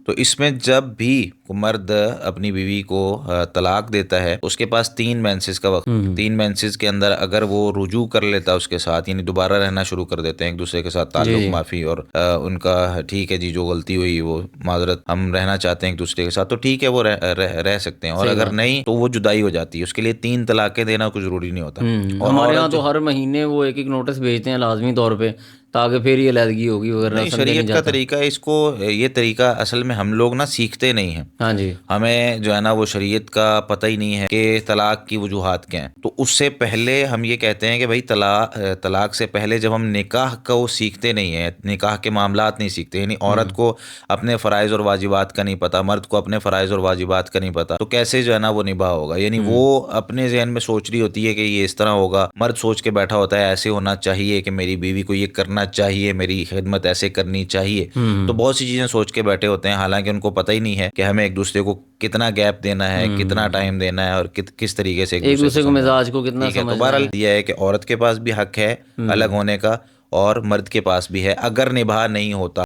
تو اس میں جب بھی مرد اپنی بیوی کو طلاق دیتا ہے اس کے پاس 3 مینسز کا وقت، 3 مینسز کے اندر اگر وہ رجوع کر لیتا ہے اس کے ساتھ، یعنی دوبارہ رہنا شروع کر دیتے ہیں ایک دوسرے کے ساتھ، تعلق معافی اور ان کا ٹھیک ہے جی جو غلطی ہوئی وہ معذرت، ہم رہنا چاہتے ہیں ایک دوسرے کے ساتھ، تو ٹھیک ہے وہ رہ سکتے ہیں، اور اگر نہیں تو وہ جدائی ہو جاتی ہے. اس کے لیے 3 طلاقیں دینا کچھ ضروری نہیں ہوتا. اور ہمارے یہاں تو ہر مہینے وہ ایک نوٹس بھیجتے ہیں لازمی طور پہ تاکہ پھر یہ علیحدگی ہوگی وغیرہ. نہیں، شریعت کا طریقہ اس کو، یہ طریقہ اصل میں ہم لوگ نا سیکھتے نہیں ہیں. ہاں جی، ہمیں جو ہے نا وہ شریعت کا پتہ ہی نہیں ہے کہ طلاق کی وجوہات کیا ہیں. تو اس سے پہلے ہم یہ کہتے ہیں کہ بھائی طلاق سے پہلے جب ہم نکاح کو سیکھتے نہیں ہیں، نکاح کے معاملات نہیں سیکھتے، یعنی عورت کو اپنے فرائض اور واجبات کا نہیں پتہ، مرد کو اپنے فرائض اور واجبات کا نہیں پتہ، تو کیسے جو ہے نا وہ نباہ ہوگا. یعنی وہ اپنے ذہن میں سوچ رہی ہوتی ہے کہ یہ اس طرح ہوگا، مرد سوچ کے بیٹھا ہوتا ہے ایسے ہونا چاہیے کہ میری بیوی کو یہ کرنا چاہیے، میری خدمت ایسے کرنی چاہیے. تو بہت سی چیزیں سوچ کے بیٹھے ہوتے ہیں، حالانکہ ان کو پتہ ہی نہیں ہے کہ ہمیں ایک دوسرے کو کتنا گیپ دینا ہے، کتنا ٹائم دینا ہے، اور کس طریقے سے ایک دوسرے کو مزاج کو کتنا ٹھیک ہے. تو سمجھنا بہرحال ہے. یہ ہے کہ عورت کے پاس بھی حق ہے الگ ہونے کا اور مرد کے پاس بھی ہے. اگر نباہ نہیں ہوتا